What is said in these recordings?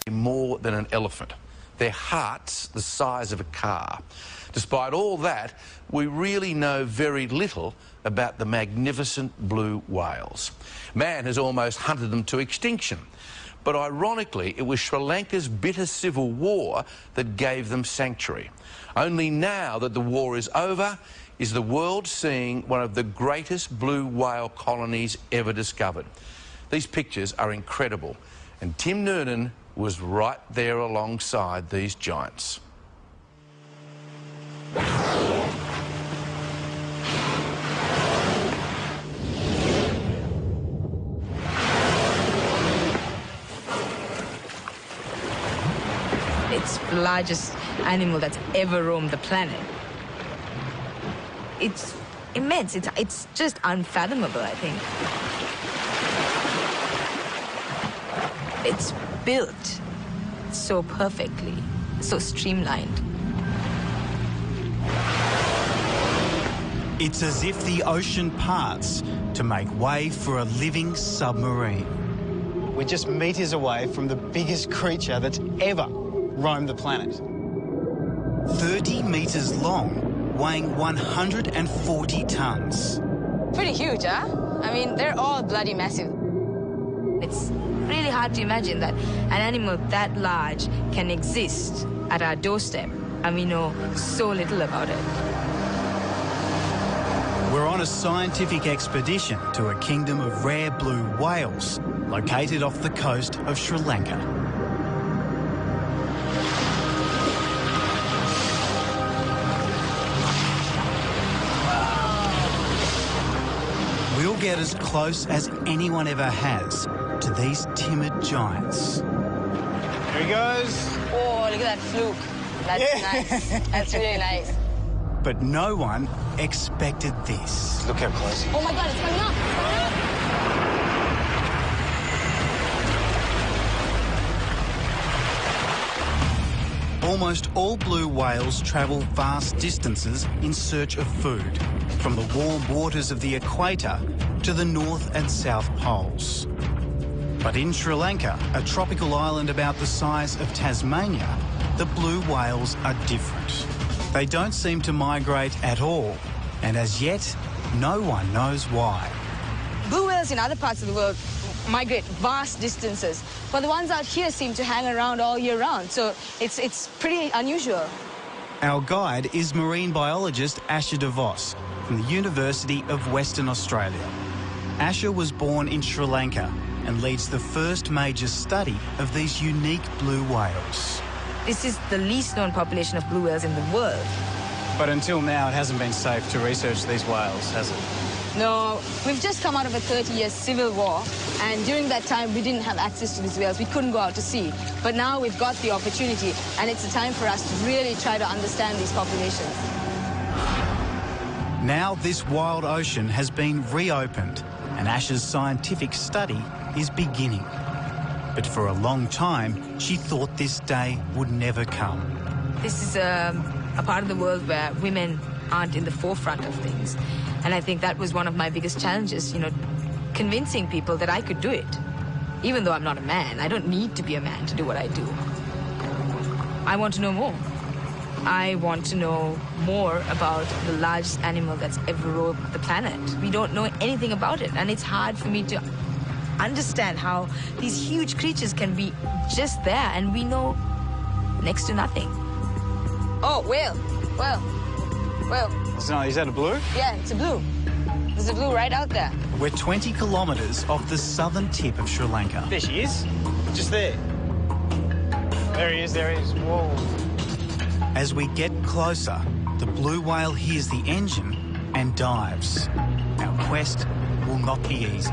more than an elephant. Their heart's the size of a car. Despite all that, we really know very little about the magnificent blue whales. Man has almost hunted them to extinction. But ironically, it was Sri Lanka's bitter civil war that gave them sanctuary. Only now that the war is over is the world seeing one of the greatest blue whale colonies ever discovered. These pictures are incredible, and Tim Noonan was right there alongside these giants. It's the largest animal that's ever roamed the planet. It's immense. It's just unfathomable, I think. It's built so perfectly, so streamlined. It's as if the ocean parts to make way for a living submarine. We're just metres away from the biggest creature that's ever roamed the planet. 30 metres long, weighing 140 tonnes. Pretty huge, huh? I mean, they're all bloody massive. It's really hard to imagine that an animal that large can exist at our doorstep, and we know so little about it. We're on a scientific expedition to a kingdom of rare blue whales located off the coast of Sri Lanka. We'll get as close as anyone ever has to these timid giants. Here he goes. Oh, look at that fluke. That's nice. That's really nice. But no one expected this. Look how close he is. Oh my God, it's coming up. Almost all blue whales travel vast distances in search of food, from the warm waters of the equator to the North and South Poles. But in Sri Lanka, a tropical island about the size of Tasmania, the blue whales are different. They don't seem to migrate at all, and as yet, no one knows why. Blue whales in other parts of the world migrate vast distances, but the ones out here seem to hang around all year round, so it's pretty unusual. Our guide is marine biologist Asher de Vos from the University of Western Australia. Asher was born in Sri Lanka and leads the first major study of these unique blue whales. This is the least known population of blue whales in the world. But until now, it hasn't been safe to research these whales, has it? No, we've just come out of a 30-year civil war, and during that time, we didn't have access to these whales. We couldn't go out to sea. But now we've got the opportunity, and it's a time for us to really try to understand these populations. Now this wild ocean has been reopened, and Asher's scientific study is beginning. But for a long time, she thought this day would never come. This is a part of the world where women aren't in the forefront of things. And I think that was one of my biggest challenges, convincing people that I could do it. Even though I'm not a man, I don't need to be a man to do what I do. I want to know more. I want to know more about the largest animal that's ever roamed the planet. We don't know anything about it, and it's hard for me to understand how these huge creatures can be just there, and we know next to nothing. Oh, whale. Is that a blue? Yeah, it's a blue. There's a blue right out there. We're 20 kilometres off the southern tip of Sri Lanka. There she is. Just there. There he is. Whoa. As we get closer, the blue whale hears the engine and dives. Our quest will not be easy.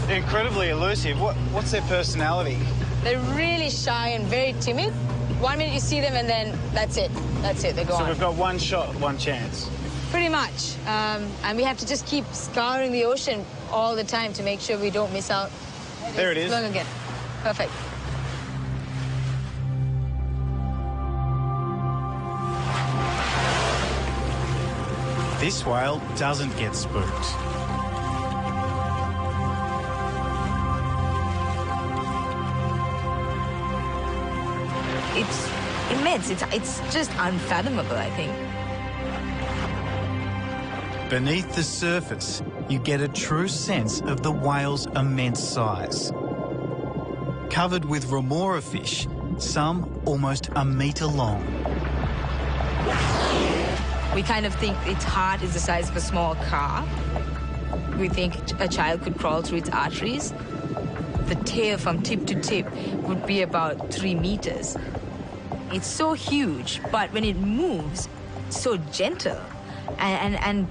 They're incredibly elusive. What's their personality? They're really shy and very timid. 1 minute you see them and then that's it. They're gone. So we've got one shot, one chance. Pretty much. And we have to just keep scouring the ocean all the time to make sure we don't miss out. There it is. Look again. Perfect. This whale doesn't get spooked. immense. It's just unfathomable, I think. Beneath the surface, you get a true sense of the whale's immense size. Covered with remora fish, some almost a metre long. We kind of think its heart is the size of a small car. We think a child could crawl through its arteries. The tail from tip to tip would be about 3 meters. It's so huge, but when it moves, it's so gentle and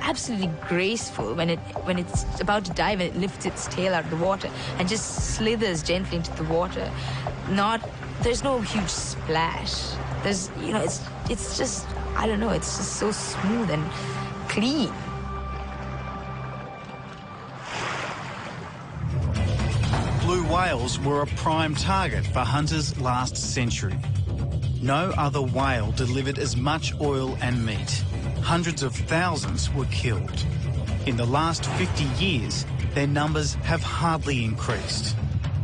absolutely graceful when it's about to dive and it lifts its tail out of the water and just slithers gently into the water. There's no huge splash. There's, it's just, I don't know, it's just so smooth and clean. Blue whales were a prime target for hunters last century. No other whale delivered as much oil and meat. Hundreds of thousands were killed. In the last 50 years, their numbers have hardly increased.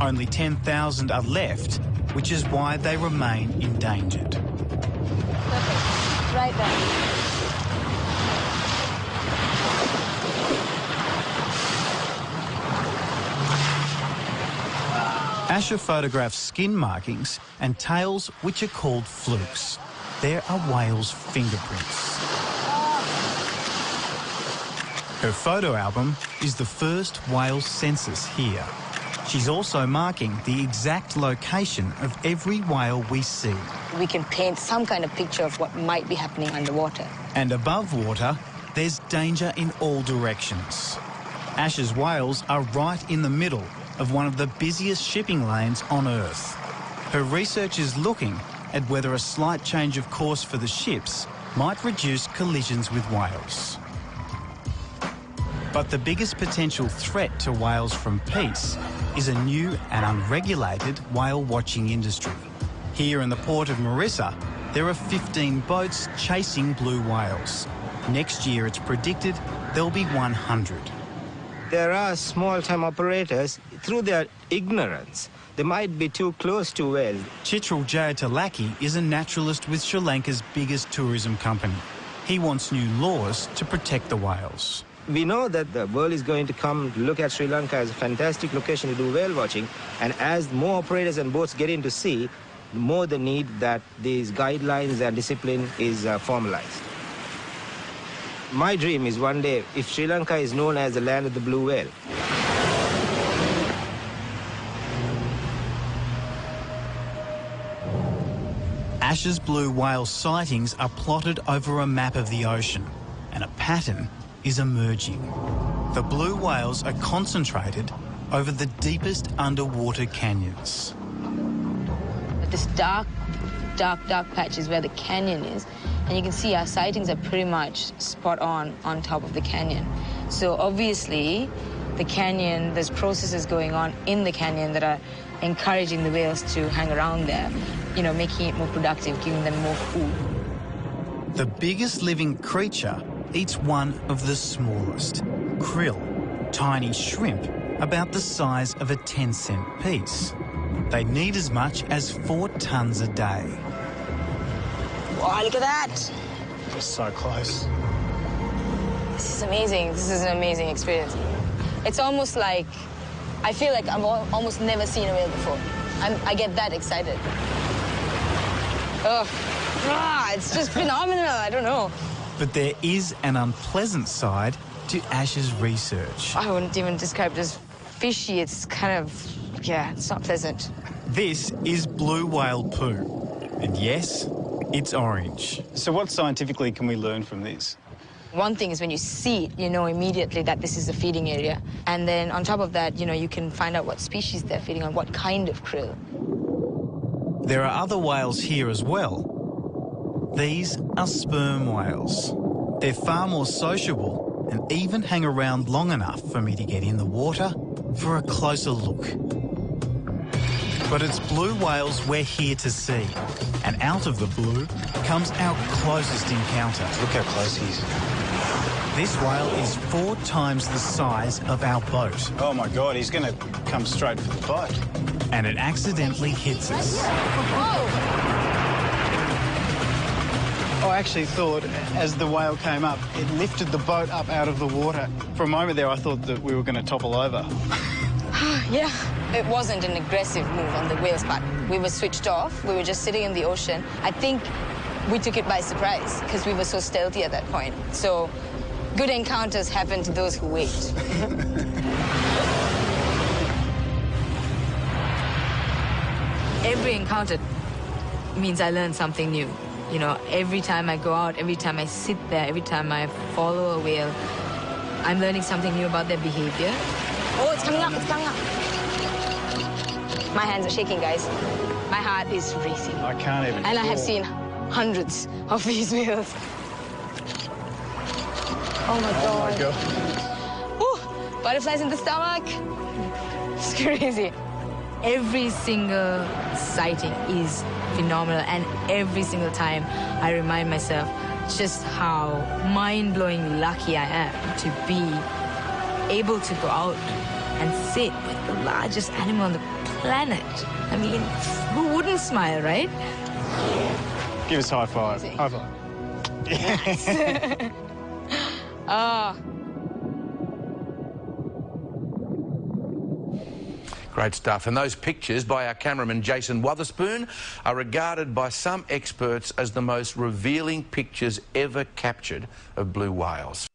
Only 10,000 are left, which is why they remain endangered. Perfect. Right there. Asher photographs skin markings and tails which are called flukes. There are whales' fingerprints. Her photo album is the first whale census here. She's also marking the exact location of every whale we see. We can paint some kind of picture of what might be happening underwater. And above water, there's danger in all directions. Asher's whales are right in the middle of one of the busiest shipping lanes on Earth. Her research is looking at whether a slight change of course for the ships might reduce collisions with whales. But the biggest potential threat to whales from peace is a new and unregulated whale watching industry. Here in the port of Marissa, there are 15 boats chasing blue whales. Next year, it's predicted there'll be 100. There are small-time operators, through their ignorance, they might be too close to whales. Chitral Jayatalaki is a naturalist with Sri Lanka's biggest tourism company. He wants new laws to protect the whales. We know that the world is going to come to look at Sri Lanka as a fantastic location to do whale watching, and as more operators and boats get into sea, the more the need that these guidelines and discipline is formalized. My dream is one day, if Sri Lanka is known as the land of the blue whale. Asher's blue whale sightings are plotted over a map of the ocean, and a pattern is emerging. The blue whales are concentrated over the deepest underwater canyons. This dark patch is where the canyon is. And you can see our sightings are pretty much spot on top of the canyon. So obviously, the canyon, there's processes going on in the canyon that are encouraging the whales to hang around there, making it more productive, giving them more food. The biggest living creature eats one of the smallest, krill, tiny shrimp about the size of a 10-cent piece. They need as much as 4 tons a day. Wow, look at that. Just so close. This is amazing. This is an amazing experience. It's almost like, I feel like I've almost never seen a whale before. I get that excited. It's just phenomenal. I don't know. But there is an unpleasant side to Asher's research. I wouldn't even describe it as fishy. It's kind of, it's not pleasant. This is blue whale poo. And yes, it's orange. So what scientifically can we learn from this? One thing is when you see it, you know immediately that this is a feeding area. And then on top of that, you can find out what species they're feeding on, what kind of krill. There are other whales here as well. These are sperm whales. They're far more sociable and even hang around long enough for me to get in the water for a closer look. But it's blue whales we're here to see. And out of the blue comes our closest encounter. Look how close he is. This whale is 4 times the size of our boat. Oh my God, he's going to come straight for the boat. And it accidentally hits us. Whoa! I actually thought, as the whale came up, it lifted the boat up out of the water. For a moment there, I thought that we were going to topple over. Yeah. It wasn't an aggressive move on the whale's part. We were switched off. We were just sitting in the ocean. I think we took it by surprise because we were so stealthy at that point. So good encounters happen to those who wait. Every encounter means I learn something new. You know, every time I go out, every time I sit there, every time I follow a whale, I'm learning something new about their behavior. Oh, it's coming up, it's coming up. My hands are shaking, guys. My heart is racing. I can't even. And I have seen hundreds of these whales. Oh my God. Oh my God. Ooh, butterflies in the stomach. It's crazy. Every single sighting is phenomenal, and every single time I remind myself just how mind-blowing lucky I am to be able to go out and sit with the largest animal on the planet. I mean, who wouldn't smile, right? Give us a high five. High five. Yes. Ah. Great stuff. And those pictures by our cameraman Jason Wotherspoon are regarded by some experts as the most revealing pictures ever captured of blue whales.